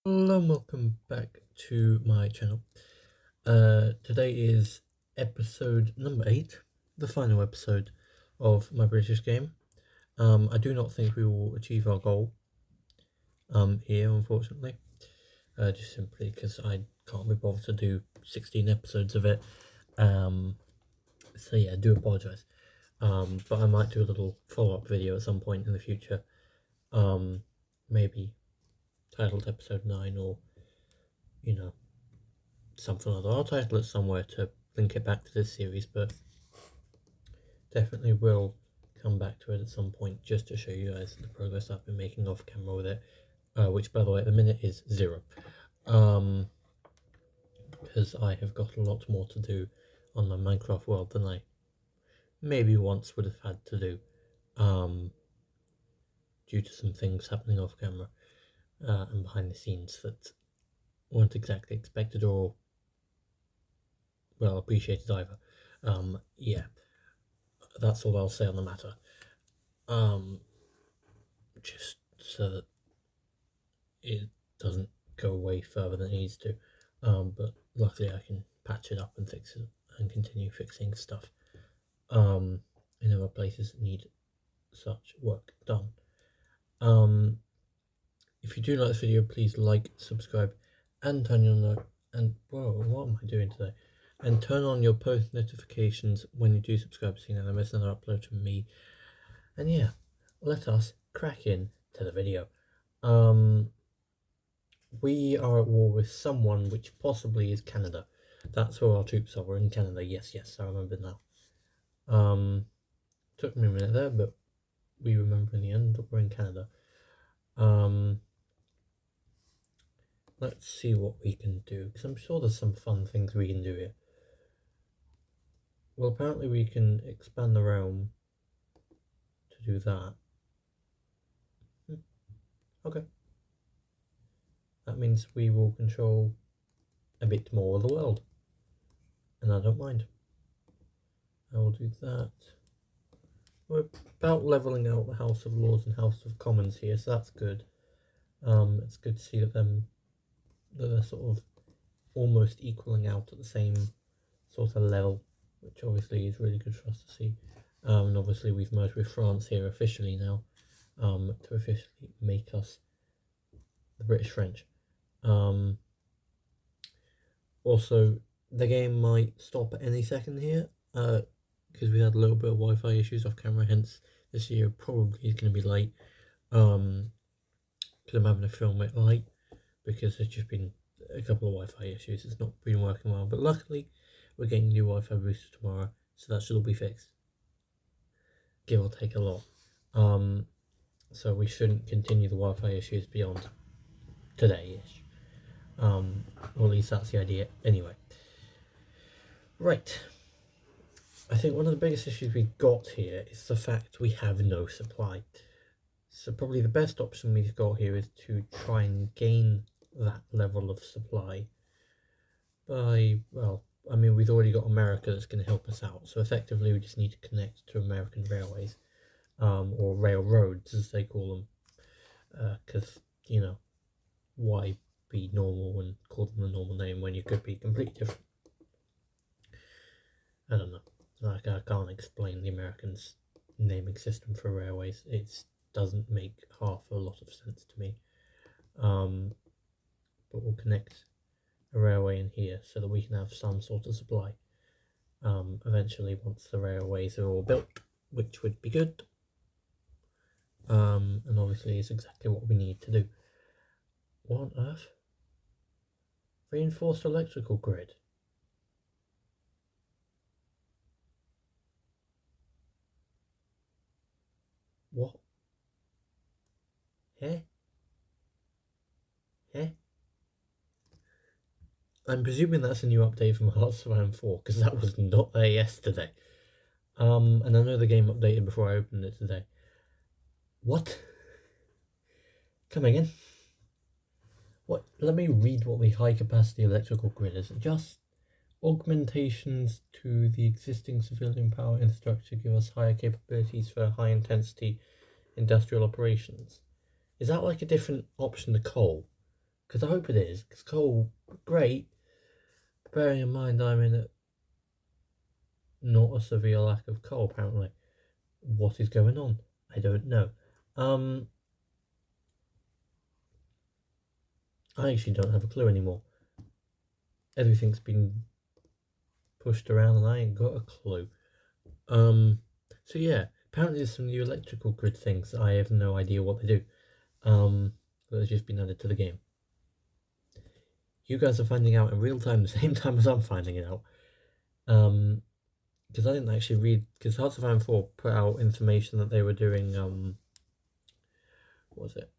Hello and welcome back to my channel. Today is episode number 8, the final episode of my British game. I do not think we will achieve our goal here, unfortunately, just simply because I can't be bothered to do 16 episodes of it. So yeah, I do apologise. But I might do a little follow-up video at some point in the future, maybe titled episode 9 or, something like that. I'll title it somewhere to link it back to this series, but definitely will come back to it at some point just to show you guys the progress I've been making off camera with it, which by the way at the minute is 0, because I have got a lot more to do on my Minecraft world than I maybe once would have had to do, due to some things happening off camera and behind the scenes that weren't exactly expected or well appreciated either. Yeah, that's all I'll say on the matter. Just so that it doesn't go way further than it needs to. But luckily I can patch it up and fix it and continue fixing stuff in other places that need such work done. If you do like this video, please like, subscribe, and turn on what am I doing today? And turn on your post notifications when you do subscribe, so you never miss another upload from me. And yeah, let us crack in to the video. We are at war with someone which possibly is Canada. That's where our troops are. We're in Canada. Yes, I remember now. Took me a minute there, but we remember in the end that we're in Canada. Let's see what we can do, because I'm sure there's some fun things we can do here. Well, apparently we can expand the realm to do that. Okay. That means we will control a bit more of the world. And I don't mind. I will do that. We're about levelling out the House of Lords and House of Commons here, so that's good. It's good to see that they're sort of almost equaling out at the same sort of level, which obviously is really good for us to see. And obviously we've merged with France here officially now, to officially make us the British French. Also, the game might stop at any second here, because we had a little bit of Wi-Fi issues off camera, hence this year probably is going to be late, because I'm having to film it late, because there's just been a couple of Wi-Fi issues. It's not been working well, but luckily we're getting new Wi-Fi boosters tomorrow, so that should all be fixed, give or take a lot. So we shouldn't continue the Wi-Fi issues beyond today-ish, or at least that's the idea anyway. Right, I think one of the biggest issues we've got here is the fact we have no supply. So probably the best option we've got here is to try and gain that level of supply by, well, I mean, we've already got America that's going to help us out. So effectively we just need to connect to American railways, or railroads as they call them, because, why be normal and call them a normal name when you could be completely different? I don't know. Like, I can't explain the Americans' naming system for railways. It doesn't make half a lot of sense to me. But we'll connect a railway in here so that we can have some sort of supply. Eventually, once the railways are all built, which would be good. And obviously, it's exactly what we need to do. What on earth? Reinforced electrical grid. What? Eh? I'm presuming that's a new update from Hearts of Iron 4, because that was not there yesterday. And I know the game updated before I opened it today. What? Come again? What? Let me read what the high capacity electrical grid is. Just augmentations to the existing civilian power infrastructure give us higher capabilities for high intensity industrial operations. Is that like a different option to coal? Because I hope it is. Because coal, great. Bearing in mind I'm in not a severe lack of coal, apparently. What is going on? I don't know. I actually don't have a clue anymore. Everything's been pushed around and I ain't got a clue. So yeah, apparently there's some new electrical grid things. I have no idea what they do. That has just been added to the game. You guys are finding out in real time, the same time as I'm finding it out. Because I didn't actually read, because Hearts of Iron 4 put out information that they were doing, what was it?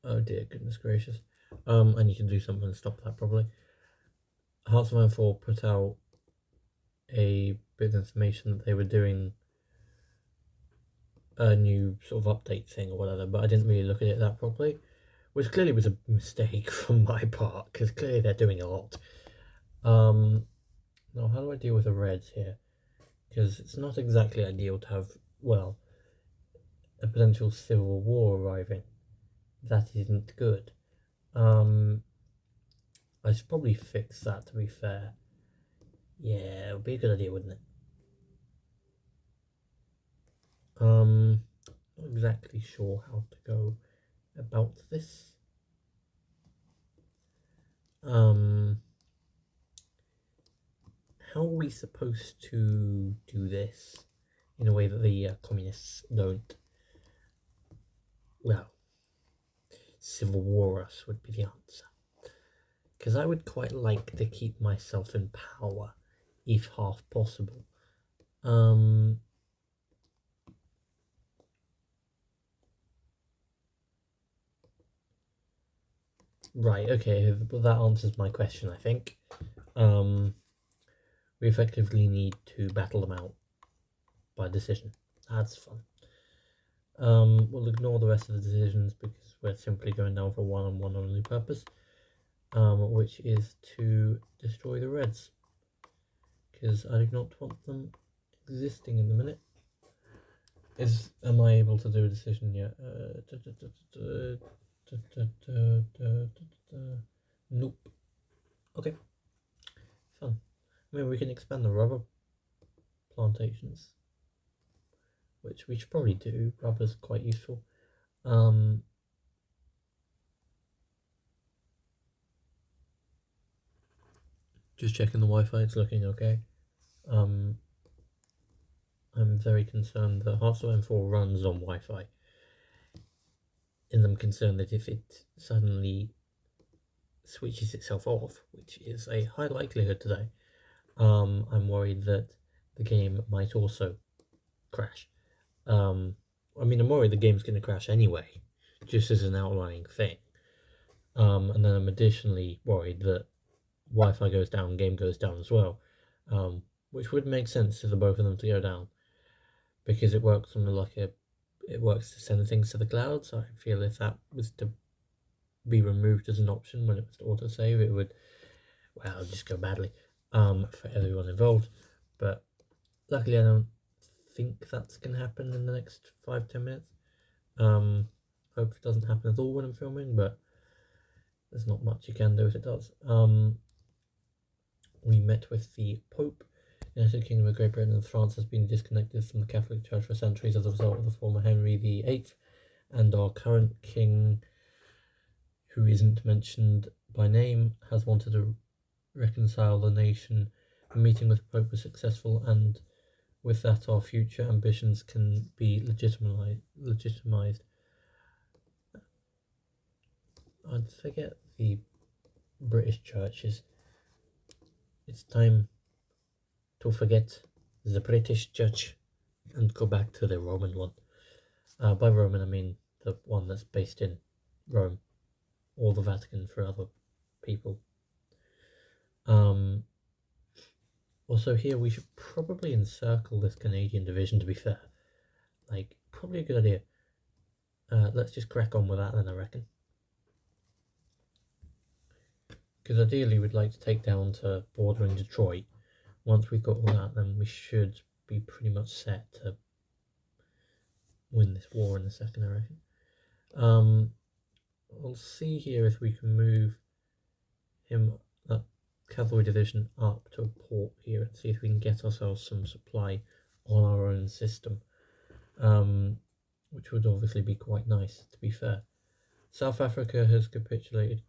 Oh dear, goodness gracious. I need to do something to stop that probably. Hearts of Iron 4 put out a bit of information that they were doing a new sort of update thing or whatever, but I didn't really look at it that properly, which clearly was a mistake from my part, because clearly they're doing a lot. Now how do I deal with the reds here? Because it's not exactly ideal to have, well, a potential civil war arriving. That isn't good. I should probably fix that, to be fair. Yeah, it would be a good idea, wouldn't it? Not exactly sure how to go about this. How are we supposed to do this in a way that the communists don't? Well, civil war us would be the answer. Because I would quite like to keep myself in power, if half possible. Right, okay, well, that answers my question, I think. We effectively need to battle them out by decision. That's fun. We'll ignore the rest of the decisions because we're simply going down for one and one only purpose, which is to destroy the reds. Because I do not want them existing in the minute. Am I able to do a decision yet? Nope. Okay. Fun. I mean, we can expand the rubber plantations, which we should probably do. Rubber's quite useful. Just checking the Wi-Fi, it's looking okay. I'm very concerned that Hearts of Iron 4 runs on Wi-Fi. And I'm concerned that if it suddenly switches itself off, which is a high likelihood today, I'm worried that the game might also crash. I mean, I'm worried the game's going to crash anyway, just as an outlying thing. And then I'm additionally worried that Wi-Fi goes down, game goes down as well, which would make sense for the both of them to go down, because it works on it works to send things to the cloud. So I feel if that was to be removed as an option when it was to autosave, it would, well, just go badly for everyone involved. But luckily I don't think that's going to happen in the next 5-10 minutes. Hope it doesn't happen at all when I'm filming, but there's not much you can do if it does. We met with the Pope. The United Kingdom of Great Britain and France has been disconnected from the Catholic Church for centuries as a result of the former Henry VIII, and our current king, who isn't mentioned by name, has wanted to reconcile the nation. The meeting with the Pope was successful, and with that our future ambitions can be legitimized. I'd forget the British churches. It's time to forget the British church and go back to the Roman one. By Roman I mean the one that's based in Rome, or the Vatican for other people. Also here we should probably encircle this Canadian division, to be fair. Like, probably a good idea. Let's just crack on with that then, I reckon. Because ideally we'd like to take down to bordering Detroit. Once we've got all that, then we should be pretty much set to win this war in a second, I reckon. we'll see here if we can move him, that cavalry division, up to a port here and see if we can get ourselves some supply on our own system, which would obviously be quite nice, to be fair. South Africa has capitulated.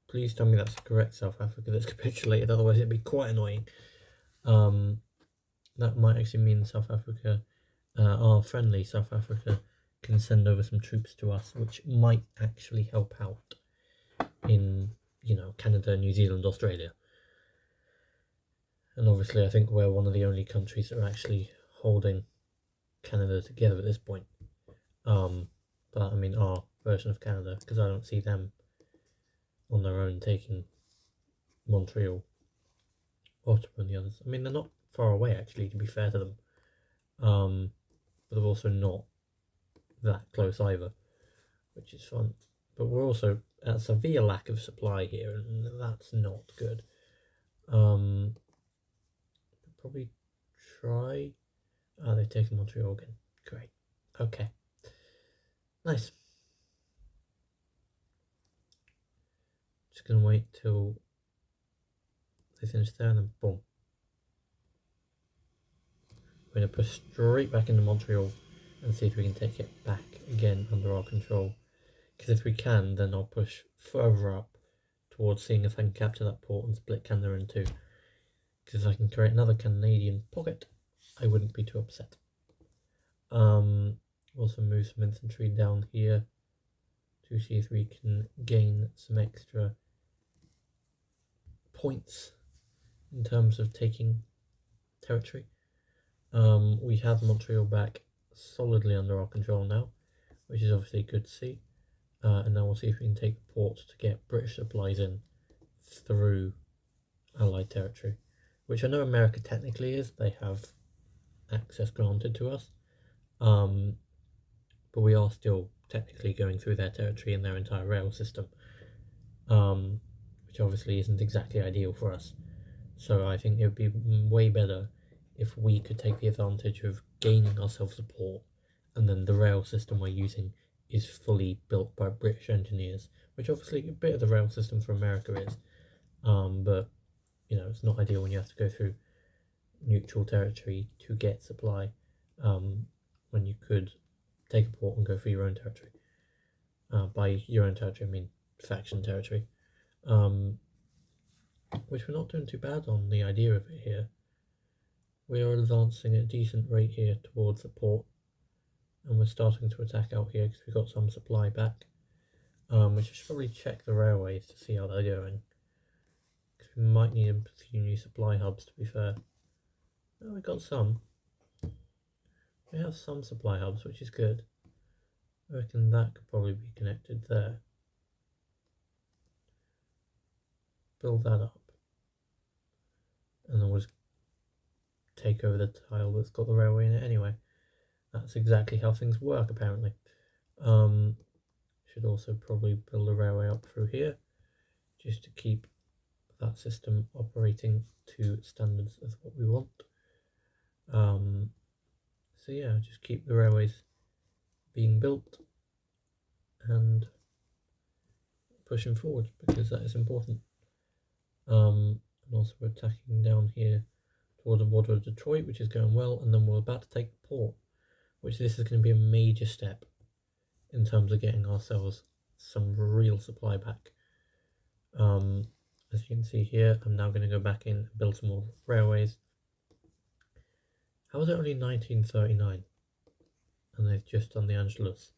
Please tell me that's the correct South Africa that's capitulated, otherwise it'd be quite annoying. That might actually mean South Africa, our friendly South Africa, can send over some troops to us, which might actually help out in, you know, Canada, New Zealand, Australia. And obviously I think we're one of the only countries that are actually holding Canada together at this point. But I mean our version of Canada, because I don't see them on their own taking Montreal, Ottawa and the others. I mean, they're not far away actually, to be fair to them. But they're also not that close either, which is fun. But we're also at a severe lack of supply here, and that's not good. Probably try. Ah, they've taken Montreal again. Great. Okay. Nice. Just gonna wait till they finish there, and then boom. We're gonna push straight back into Montreal and see if we can take it back again under our control. Because if we can, then I'll push further up towards seeing if I can capture that port and split Canada in two. Because if I can create another Canadian pocket, I wouldn't be too upset. Also move some infantry down here to see if we can gain some extra points in terms of taking territory. We have Montreal back solidly under our control now, which is obviously good to see. And now we'll see if we can take the port to get British supplies in through Allied territory, which I know America technically is. They have access granted to us, but we are still technically going through their territory and their entire rail system, which obviously isn't exactly ideal for us. So I think it would be way better if we could take the advantage of gaining ourselves support, and then the rail system we're using is fully built by British engineers, which obviously a bit of the rail system for America is, but you know, it's not ideal when you have to go through neutral territory to get supply, when you could take a port and go for your own territory. By your own territory I mean faction territory, which we're not doing too bad on the idea of it here. We are advancing at a decent rate here towards the port, and we're starting to attack out here because we've got some supply back. We should probably check the railways to see how they're going, because we might need a few new supply hubs, to be fair. Oh, we've got some. We have some supply hubs, which is good. I reckon that could probably be connected there. Build that up, and then we'll just take over the tile that's got the railway in it anyway. That's exactly how things work, apparently. Should also probably build a railway up through here, just to keep that system operating to standards of what we want. So yeah, just keep the railways being built and pushing forward, because that is important. And also we're attacking down here toward the border of Detroit, which is going well, and then we're about to take the port, which this is going to be a major step in terms of getting ourselves some real supply back. As you can see here, I'm now going to go back in and build some more railways. How is it only 1939 and they've just done the Angelus?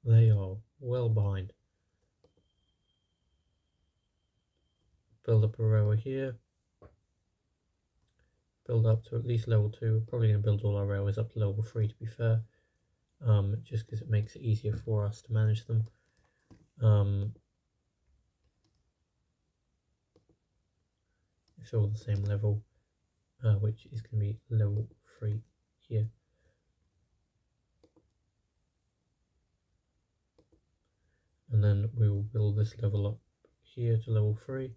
They are well behind. Build up a railway here. Build up to at least level 2. We're probably going to build all our railways up to level 3, to be fair. Just because it makes it easier for us to manage them. It's all the same level, which is going to be level 3 here. And then we will build this level up here to level 3.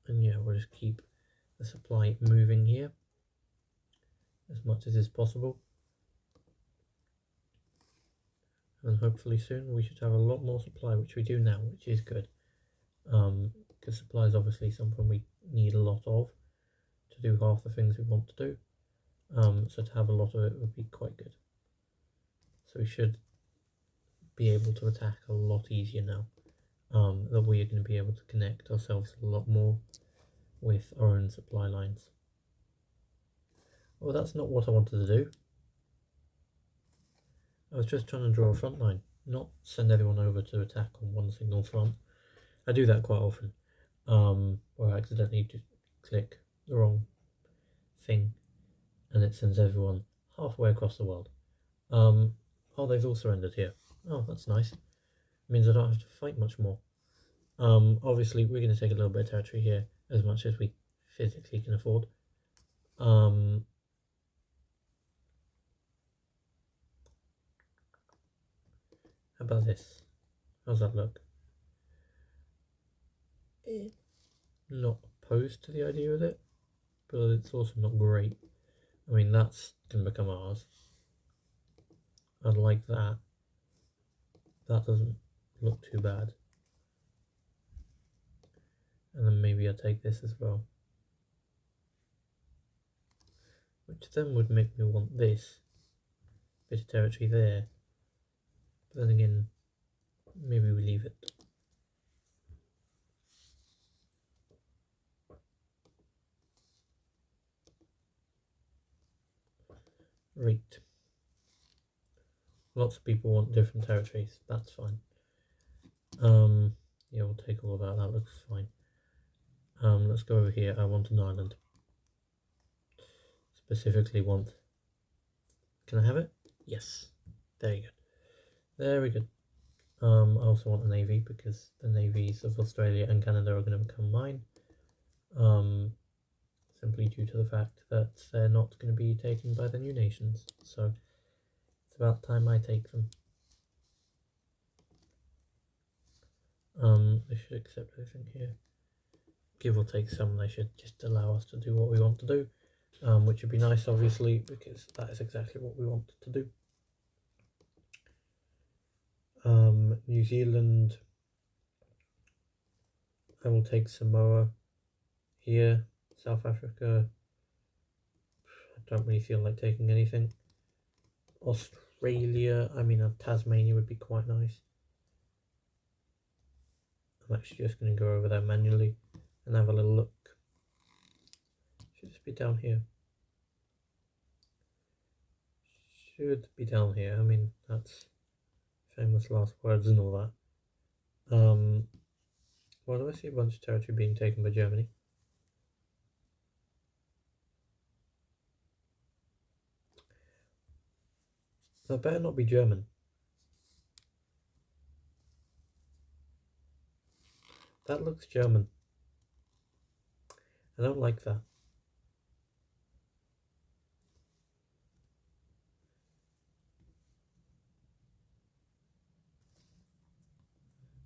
And yeah, we'll just keep the supply moving here as much as is possible. and hopefully soon we should have a lot more supply, which we do now, which is good. Because supply is obviously something we need a lot of to do half the things we want to do. So to have a lot of it would be quite good. So we should be able to attack a lot easier now. That we are going to be able to connect ourselves a lot more with our own supply lines. Well, that's not what I wanted to do. I was just trying to draw a front line, not send everyone over to attack on one single front. I do that quite often, where I accidentally just click the wrong thing and it sends everyone halfway across the world. Oh, they've all surrendered here. Oh, that's nice. It means I don't have to fight much more. Obviously, we're going to take a little bit of territory here, as much as we physically can afford. How about this? How's that look? Not opposed to the idea of it, but it's also not great. I mean, that's going to become ours. I'd like that. That doesn't look too bad. And then maybe I'll take this as well. Which then would make me want this bit of territory there. But then again, maybe we leave it. Right. Lots of people want different territories. That's fine. Yeah, we'll take all of that. That looks fine. Let's go over here. I want an island. Specifically want... Can I have it? Yes. There you go. Very good. I also want a navy because the navies of Australia and Canada are going to become mine. Simply due to the fact that they're not going to be taken by the new nations. So it's about time I take them. They should accept everything here. Give or take some, they should just allow us to do what we want to do, which would be nice, obviously, because that is exactly what we want to do. New Zealand, I will take Samoa here. South Africa, I don't really feel like taking anything. Australia, I mean, Tasmania would be quite nice. I'm actually just going to go over there manually and have a little look. Should this be down here? Should be down here. I mean, that's famous last words and all that. Well, do I see a bunch of territory being taken by Germany? That better not be German. That looks German. I don't like that.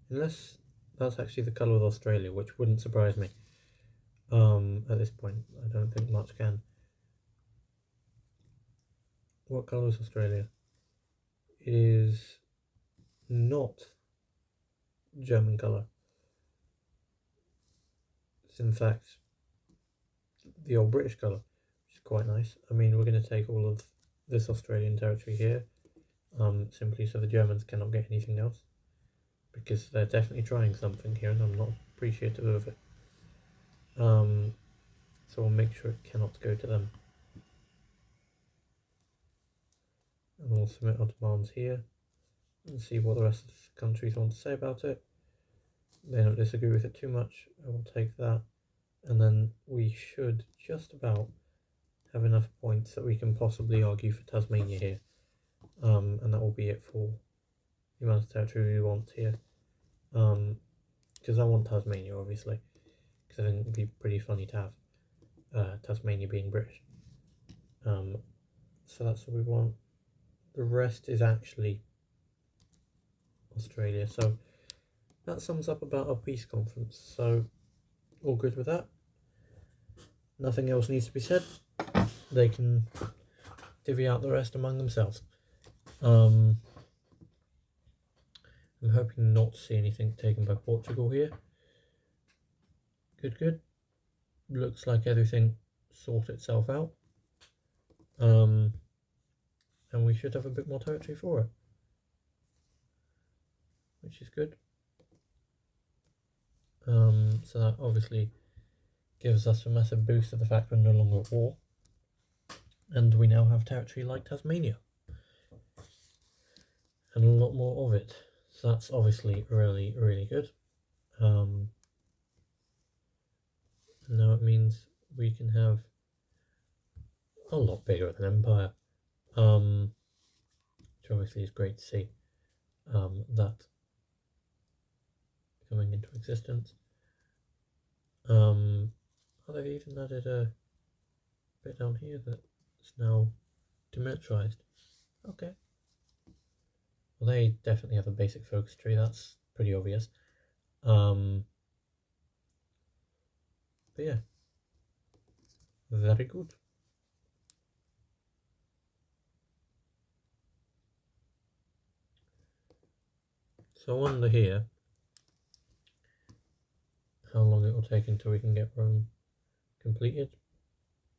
Unless that's actually the colour of Australia, which wouldn't surprise me. At this point, I don't think much can. What colour is Australia? It is not German colour. It's in fact the old British colour, which is quite nice. I mean, we're going to take all of this Australian territory here, simply so the Germans cannot get anything else, because they're definitely trying something here and I'm not appreciative of it. So we'll make sure it cannot go to them. And we'll submit our demands here and see what the rest of the countries want to say about it. They don't disagree with it too much. I will take that, and then we should just about have enough points that we can possibly argue for Tasmania here, and that will be it for the amount of territory we want here, because I want Tasmania, obviously, because I think it would be pretty funny to have Tasmania being British. So that's what we want. The rest is actually Australia, so that sums up about our peace conference. So all good with that. Nothing else needs to be said. They can divvy out the rest among themselves. I'm hoping not to see anything taken by Portugal here. Good. Looks like everything sorted itself out. And we should have a bit more territory for it, which is good. So that obviously gives us a massive boost of the fact we're no longer at war, and we now have territory like Tasmania, and a lot more of it. So that's obviously really good. And now it means we can have a lot bigger of an empire, which obviously is great to see that coming into existence. They've even added a bit down here that's now demilitarized. Okay. Well, they definitely have a basic focus tree, that's pretty obvious. But yeah, very good. So I wonder here how long it will take until we can get Rome completed.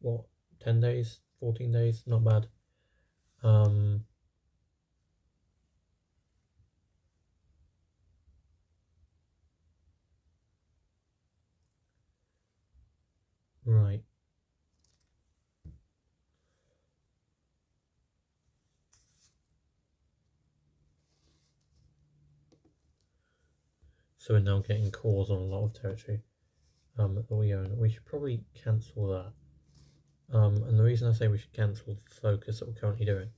What, 10 days, 14 days? Not bad. Right. So we're now getting cores on a lot of territory that we own. We should probably cancel that. And the reason I say we should cancel the focus that we're currently doing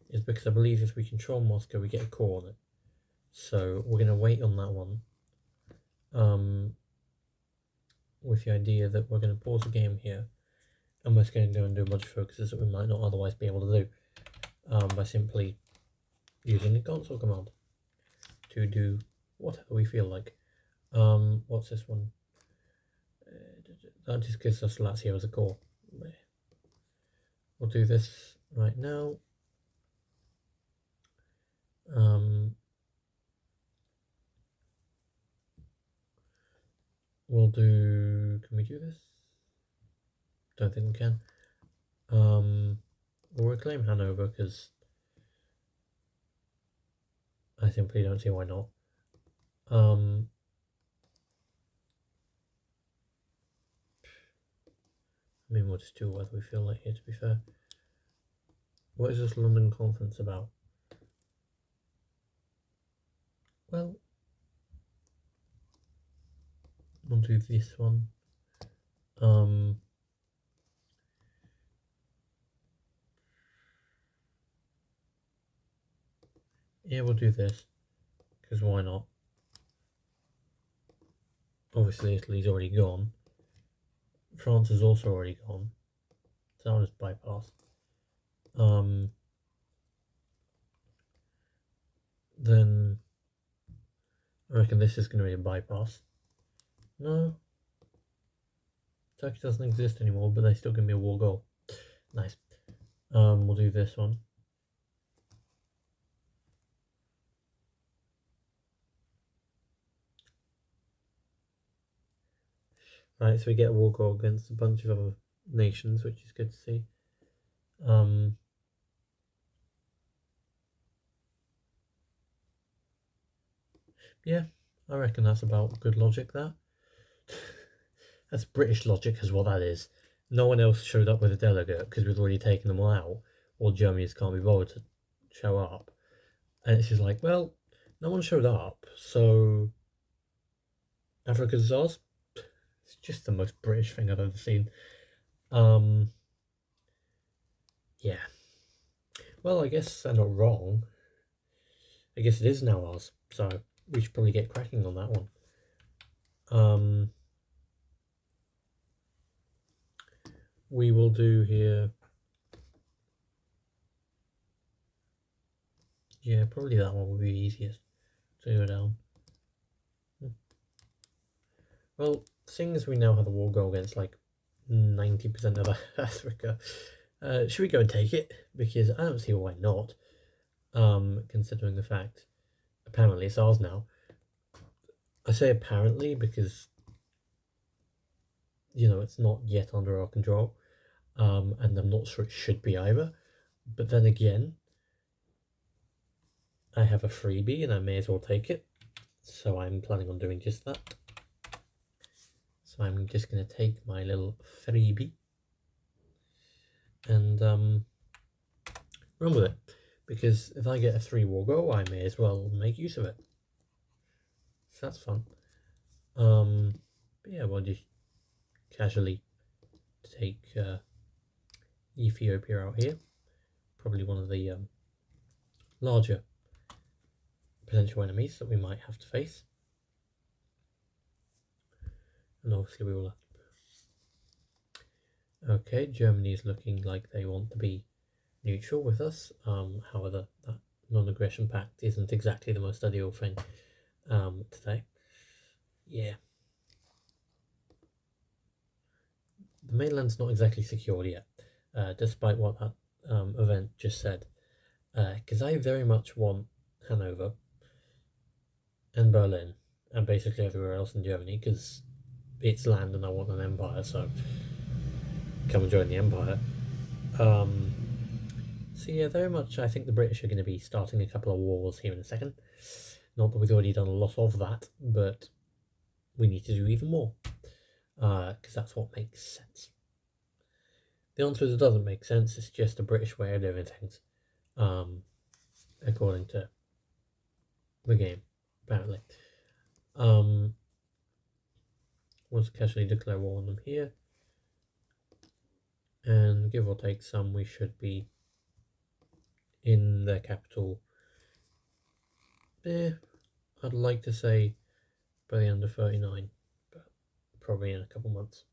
is because I believe if we control Moscow, we get a core on it. So we're going to wait on that one. With the idea that we're going to pause the game here, and we're just going to go and do a bunch of focuses that we might not otherwise be able to do by simply using the console command to do whatever we feel like. What's this one? That just gives us Lazio as a core. We'll do this right now. We'll do, can we do this? Don't think we can. We'll reclaim Hanover because I simply don't see why not. I mean, we'll just do whatever we feel like here, to be fair. What is this London conference about? Well, we'll do this one. Yeah, we'll do this, because why not? Obviously, Italy's already gone. France is also already gone, so I'll just bypass. Then I reckon this is going to be a bypass. No, Turkey doesn't exist anymore, but they still give me a war goal. Nice. We'll do this one. Right, so we get a war goal against a bunch of other nations, which is good to see. Yeah, I reckon that's about good logic there. That's British logic is what that is. No one else showed up with a delegate because we've already taken them all out, or Germany just can't be bothered to show up. And it's just like, well, no one showed up, so Africa's ours. It's just the most British thing I've ever seen. Yeah. Well, I guess they're not wrong. I guess it is now ours, so we should probably get cracking on that one. We will do here. Yeah, probably that one will be easiest to go down. Well, seeing as we now have a war goal against like 90% of Africa, should we go and take it? Because I don't see why not, considering the fact apparently it's ours now. I say apparently because, you know, it's not yet under our control, and I'm not sure it should be either. But then again, I have a freebie and I may as well take it. So I'm planning on doing just that. So I'm just going to take my little freebie and run with it. Because if I get a 3-war go, I may as well make use of it. So that's fun. But yeah, we'll just casually take Ethiopia out here. Probably one of the larger potential enemies that we might have to face. And obviously we will have to... Okay, Germany is looking like they want to be neutral with us. However, that non-aggression pact isn't exactly the most ideal thing today. Yeah. The mainland's not exactly secured yet, despite what that event just said. Because I very much want Hanover and Berlin and basically everywhere else in Germany, because it's land and I want an empire, so come and join the empire. So yeah, very much I think the British are going to be starting a couple of wars here in a second. Not that we've already done a lot of that, but we need to do even more, because that's what makes sense. The answer is it doesn't make sense, it's just a British way of doing things, according to the game, apparently. We'll casually declare war on them here, and give or take some, we should be in their capital. I'd like to say by the end of 39, but probably in a couple months.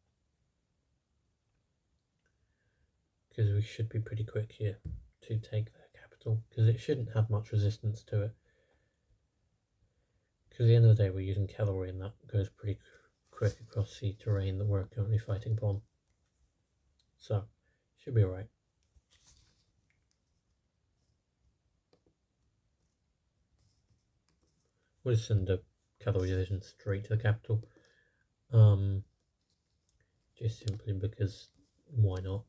Because we should be pretty quick here to take their capital, because it shouldn't have much resistance to it. Because at the end of the day, we're using cavalry, and that goes pretty quick across the terrain that we're currently fighting upon. So, should be alright. We'll just send a cavalry division straight to the capital. Just simply because, why not?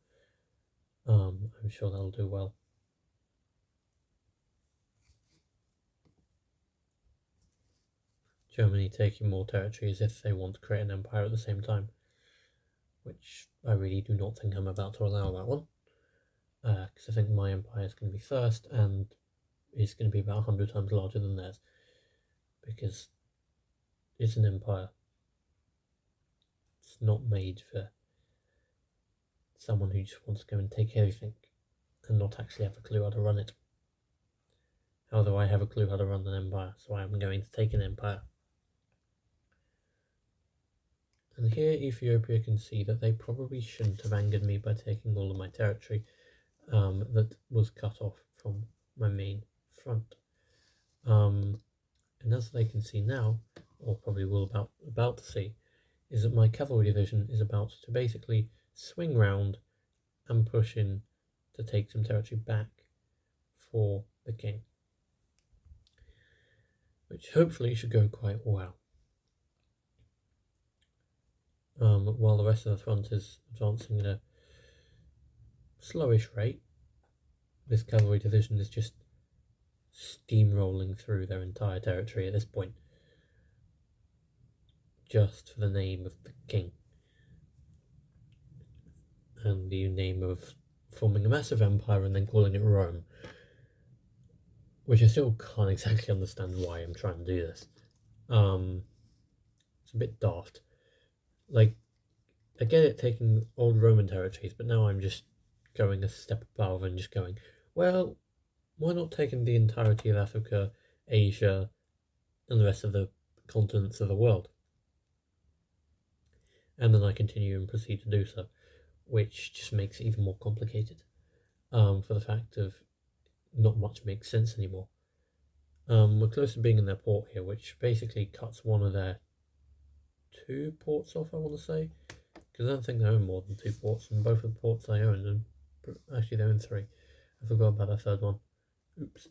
I'm sure that'll do well. Germany taking more territory as if they want to create an empire at the same time, which I really do not think I'm about to allow that one, because I think my empire is going to be first and is going to be about 100 times larger than theirs, because it's an empire. It's not made for someone who just wants to go and take everything and not actually have a clue how to run it. Although I have a clue how to run an empire, so I am going to take an empire. And here Ethiopia can see that they probably shouldn't have angered me by taking all of my territory that was cut off from my main front. And as they can see now, or probably will about to see, is that my cavalry division is about to basically swing round and push in to take some territory back for the king, which hopefully should go quite well. While the rest of the front is advancing at a slowish rate, this cavalry division is just steamrolling through their entire territory at this point, just for the name of the king and the name of forming a massive empire and then calling it Rome, which I still can't exactly understand why I'm trying to do this. It's a bit daft. Like, I get it taking old Roman territories, but now I'm just going a step above and just going, well, why not taking the entirety of Africa, Asia, and the rest of the continents of the world? And then I continue and proceed to do so, which just makes it even more complicated, for the fact of not much makes sense anymore. We're close to being in their port here, which basically cuts one of their 2 ports off, I want to say, because I don't think they own more than 2 ports, and both of the ports I own, and actually they own 3. I forgot about that third one. Oops.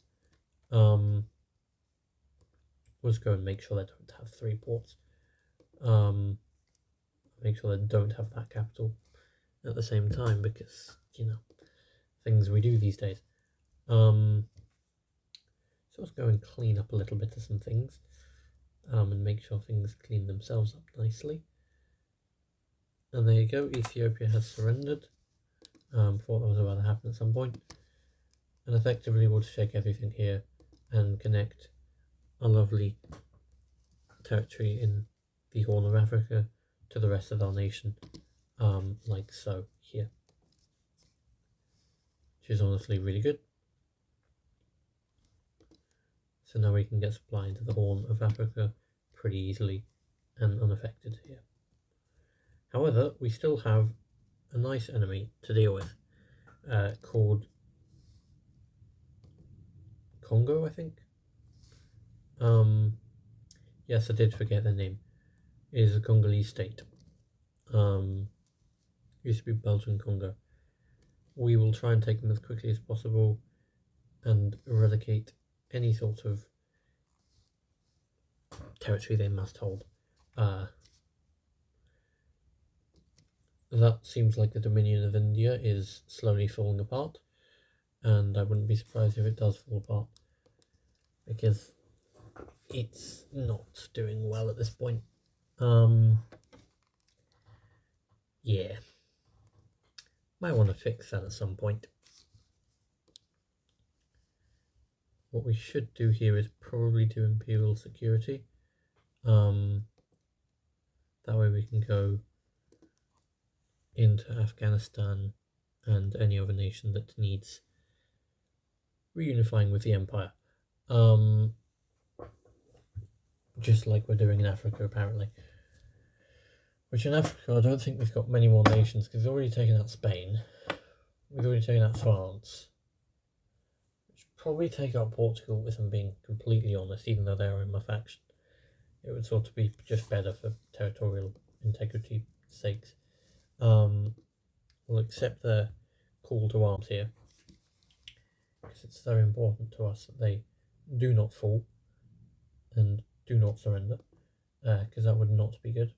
we'll just go and make sure they don't have 3 ports. Make sure they don't have that capital at the same time, because, you know, things we do these days. So let's go and clean up a little bit of some things, and make sure things clean themselves up nicely. And there you go, Ethiopia has surrendered. Thought that was about to happen at some point. And effectively we'll shake everything here and connect a lovely territory in the Horn of Africa to the rest of our nation, like so here, which is honestly really good. So now we can get supply into the Horn of Africa pretty easily and unaffected here. However, we still have a nice enemy to deal with, called Congo, I think. Yes, I did forget their name. It is the Congolese state. Used to be Belgian Congo. We will try and take them as quickly as possible and eradicate any sort of territory they must hold. That seems like the Dominion of India is slowly falling apart, and I wouldn't be surprised if it does fall apart, because it's not doing well at this point. Yeah, might want to fix that at some point. What we should do here is probably do imperial security. That way we can go into Afghanistan and any other nation that needs reunifying with the empire. Just like we're doing in Africa, apparently. Which in Africa, I don't think we've got many more nations, because we've already taken out Spain. We've already taken out France. We should probably take out Portugal, if I'm being completely honest, even though they are in my faction. It would sort of be just better for territorial integrity sakes. We'll accept their call to arms here, because it's very important to us that they do not fall and do not surrender, because that would not be good.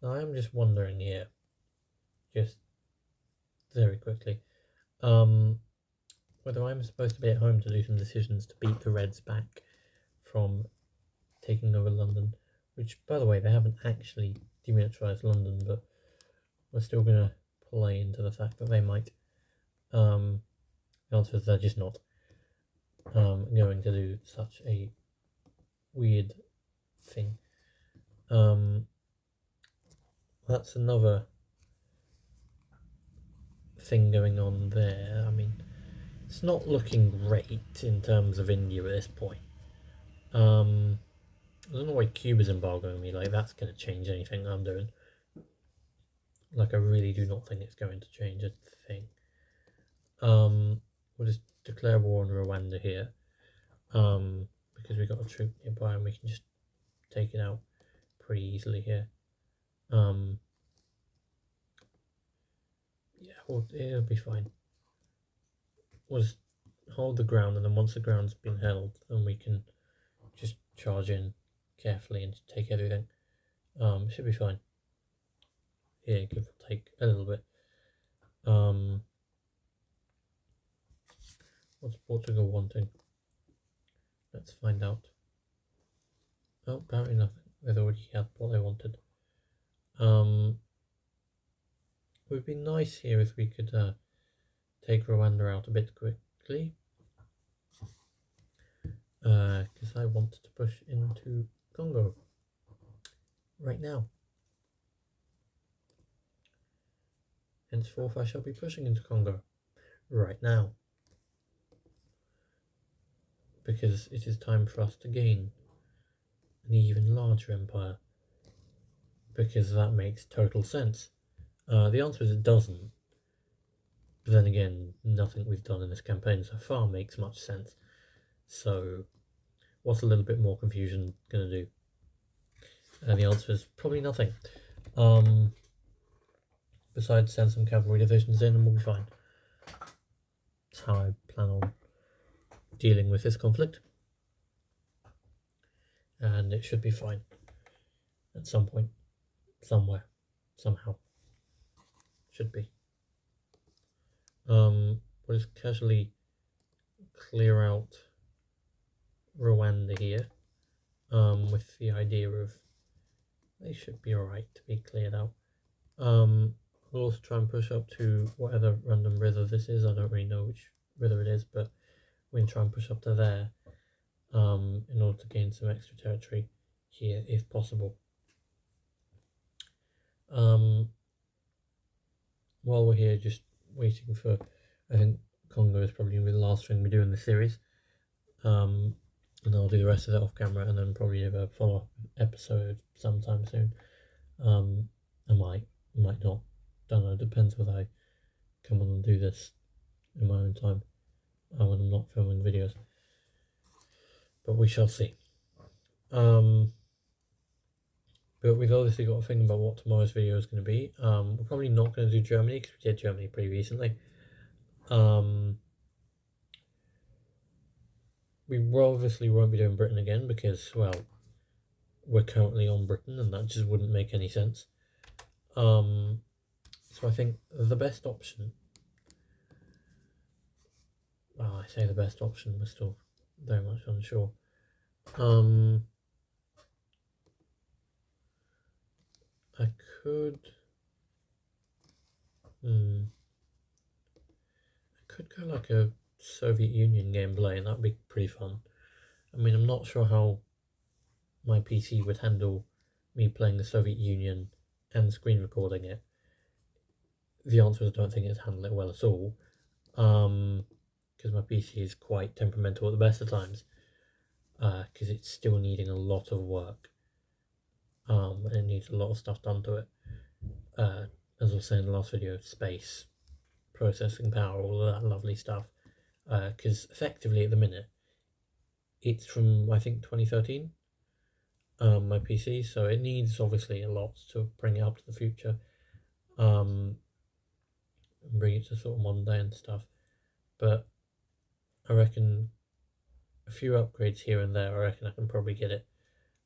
Now, I am just wondering here, just very quickly, whether I'm supposed to be at home to do some decisions to beat the Reds back from taking over London, which, by the way, they haven't actually demilitarised London, but we're still going to play into the fact that they might. The answer is they're just not going to do such a weird thing. That's another thing going on there. I mean, it's not looking great in terms of India at this point. I don't know why Cuba's embargoing me, like that's going to change anything I'm doing. Like, I really do not think it's going to change a thing. We'll just declare war on Rwanda here, because we've got a troop nearby and we can just take it out pretty easily here. Yeah, well, it'll be fine. We'll just hold the ground, and then once the ground's been held, then we can just charge in carefully and take everything. Should be fine. Here, give or take a little bit. What's Portugal wanting? Let's find out. Oh, apparently nothing. They've already had what they wanted. It would be nice here if we could take Rwanda out a bit quickly, because I want to push into Congo right now. Henceforth, I shall be pushing into Congo right now, because it is time for us to gain an even larger empire, because that makes total sense. The answer is it doesn't, but then again, nothing we've done in this campaign so far makes much sense. So what's a little bit more confusion going to do? The answer is probably nothing. Besides send some cavalry divisions in and we'll be fine. That's how I plan on dealing with this conflict, and it should be fine at some point, somewhere, somehow. Should be. We'll just casually clear out Rwanda here, with the idea of they should be alright to be cleared out. We'll also try and push up to whatever random river this is. I don't really know which river it is, but we're going to try and push up to there, in order to gain some extra territory here if possible. While we're here, just waiting for, I think Congo is probably going to be the last thing we do in this series, and I'll do the rest of it off camera, and then probably have a follow-up episode sometime soon. I might not, don't know, depends whether I come on and do this in my own time, when I'm not filming videos, but we shall see. But we've obviously got to think about what tomorrow's video is going to be. We're probably not going to do Germany, because we did Germany pretty recently. We obviously won't be doing Britain again, because, well, we're currently on Britain, and that just wouldn't make any sense. So I think the best option, well, I say the best option, we're still very much unsure. I could go like a Soviet Union gameplay, and that'd be pretty fun. I mean, I'm not sure how my PC would handle me playing the Soviet Union and screen recording it. The answer is I don't think it's handled it well at all, because my PC is quite temperamental at the best of times, because it's still needing a lot of work, and it needs a lot of stuff done to it. As I was saying in the last video, space, processing power, all of that lovely stuff, because effectively at the minute it's from, I think, 2013, my PC, so it needs obviously a lot to bring it up to the future, and bring it to sort of modern day and stuff. But I reckon a few upgrades here and there, I reckon I can probably get it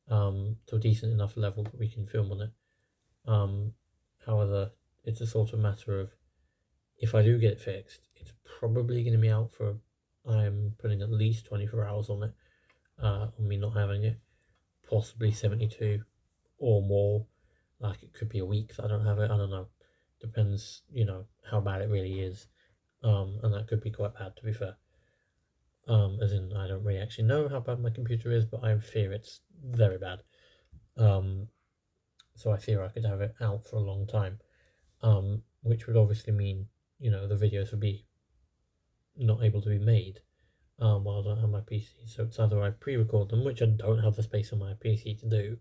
to a decent enough level that we can film on it. However, it's a sort of matter of, if I do get it fixed, it's probably going to be out for, I'm putting at least 24 hours on it, on me not having it, possibly 72 or more. Like, it could be a week that I don't have it, I don't know, depends, you know, how bad it really is, and that could be quite bad, to be fair, as in, I don't really actually know how bad my computer is, but I fear it's very bad, so I fear I could have it out for a long time, which would obviously mean, you know, the videos would be not able to be made while I don't have my PC. So it's either I pre-record them, which I don't have the space on my PC to do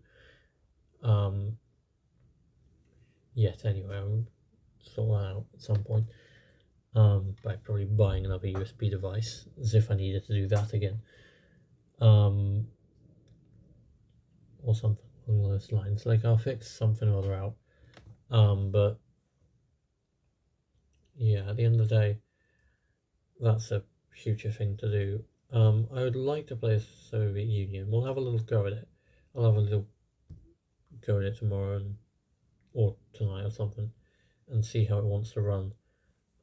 yet anyway. I'll sort that out at some point, by probably buying another USB device, as if I needed to do that again, or something along those lines. Like, I'll fix something or other out, but yeah, at the end of the day, that's a future thing to do. I would like to play Soviet Union. We'll have a little go at it. I'll have a little go at it tomorrow, or tonight or something, and see how it wants to run.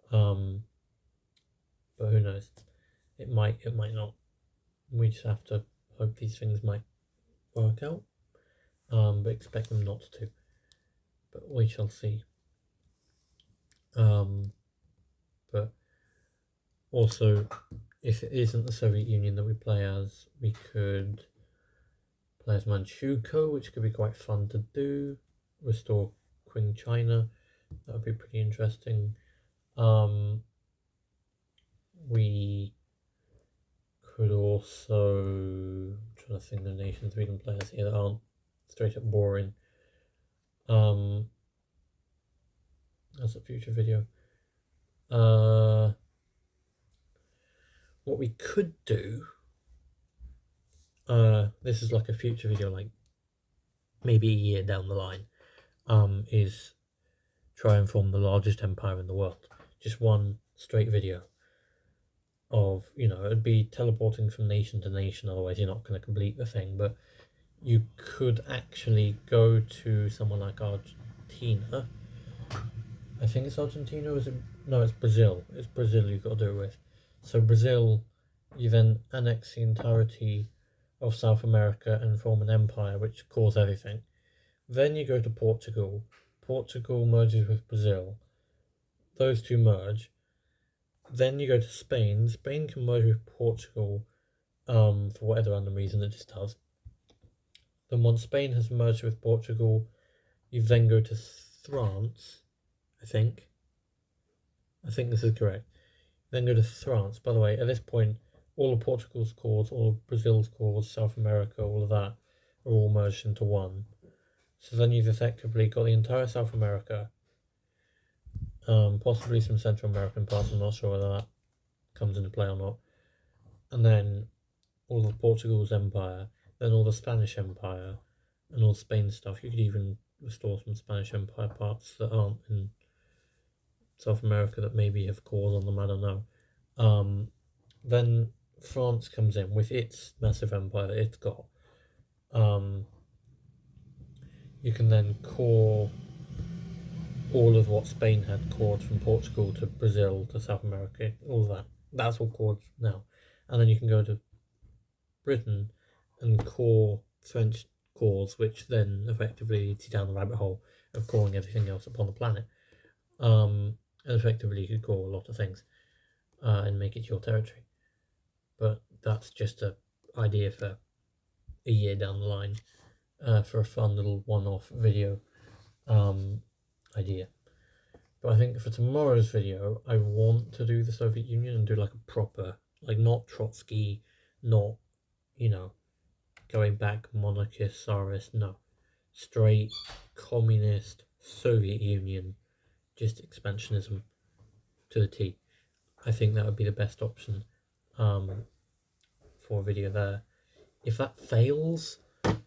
But who knows? It might not. We just have to hope these things might work out, but expect them not to. But we shall see. But also, if it isn't the Soviet Union that we play as, we could play as Manchukuo, which could be quite fun to do. Restore Qing China, that would be pretty interesting. We could also, I'm trying to think of the nations we can play as here that aren't straight up boring. That's a future video. What we could do, this is like a future video, like maybe a year down the line, is try and form the largest empire in the world. Just one straight video. of, it'd be teleporting from nation to nation, otherwise you're not going to complete the thing, but you could actually go to someone like Argentina. I think it's Argentina, or is it? No, it's Brazil. It's Brazil you've got to do it with. So Brazil, you then annex the entirety of South America and form an empire which cores everything. Then you go to Portugal. Portugal merges with Brazil. Those two merge. Then you go to Spain. Spain can merge with Portugal, for whatever random reason it just does. Then once Spain has merged with Portugal, you then go to France, I think. I think this is correct. Then go to France. By the way, at this point, all of Portugal's cores, all of Brazil's cores, South America, all of that are all merged into one. So then you've effectively got the entire South America, possibly some Central American parts, I'm not sure whether that comes into play or not. And then all of Portugal's empire, then all the Spanish Empire, and all Spain stuff. You could even restore some Spanish Empire parts that aren't in South America that maybe have cores on them, I don't know. Then France comes in with its massive empire that it's got. You can then core all of what Spain had cored from Portugal to Brazil to South America, all of that. That's all cored now. And then you can go to Britain and core French cores, which then effectively leads you down the rabbit hole of coring everything else upon the planet. And effectively you could core a lot of things and make it your territory. But that's just an idea for a year down the line, for a fun little one-off video idea. But I think for tomorrow's video, I want to do the Soviet Union and do like a proper, like not Trotsky, not, going back monarchist, Tsarist, no. Straight communist Soviet Union, just expansionism to the T. I think that would be the best option for a video there. If that fails,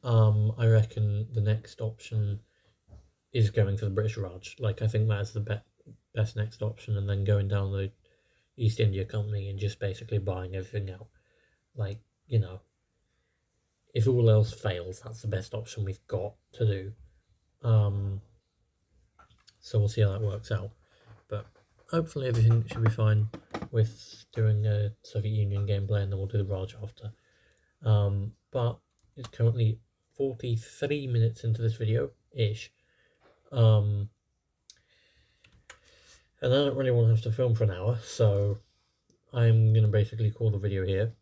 I reckon the next option is going for the British Raj. Like, I think that's the best next option, and then going down the East India Company and just basically buying everything out. Like, if all else fails, that's the best option we've got to do. So we'll see how that works out. But hopefully everything should be fine with doing a Soviet Union gameplay, and then we'll do the Raj after. But it's currently 43 minutes into this video-ish. And I don't really want to have to film for an hour, so I'm going to basically call the video here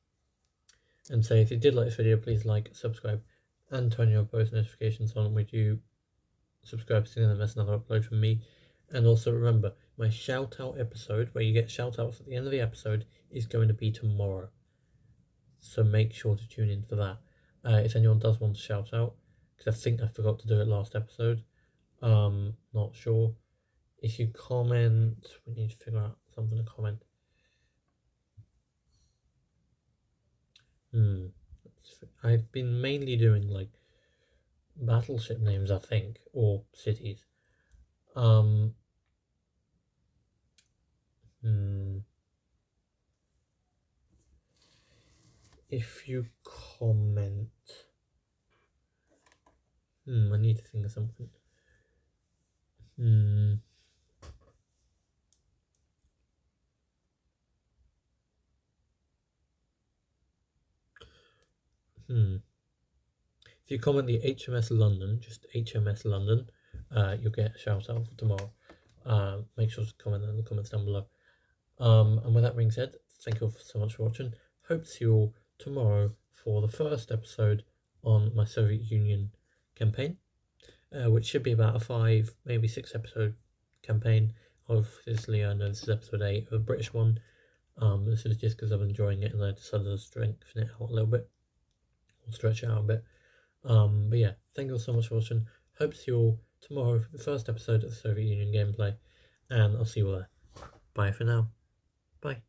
and say, if you did like this video, please like, subscribe, and turn your post notifications on. Would you subscribe so you don't miss another upload from me? And also remember, my shout out episode, where you get shout outs at the end of the episode, is going to be tomorrow. So make sure to tune in for that. If anyone does want to shout out, because I think I forgot to do it last episode, not sure. If you comment, we need to figure out something to comment. I've been mainly doing like battleship names, I think, or cities. If you comment, I need to think of something. If you comment the HMS London, just HMS London, you'll get a shout out for tomorrow. Make sure to comment in the comments down below. And with that being said, thank you all so much for watching. Hope to see you all tomorrow for the first episode on my Soviet Union campaign, which should be about a 5, maybe 6 episode campaign. Obviously, I know this is episode 8 of a British one. This is just because I'm enjoying it and I decided to strengthen it out a little bit, or stretch it out a bit. But yeah, thank you all so much for watching. Hope to see you all tomorrow for the first episode of the Soviet Union gameplay, and I'll see you all there. Bye for now. Bye.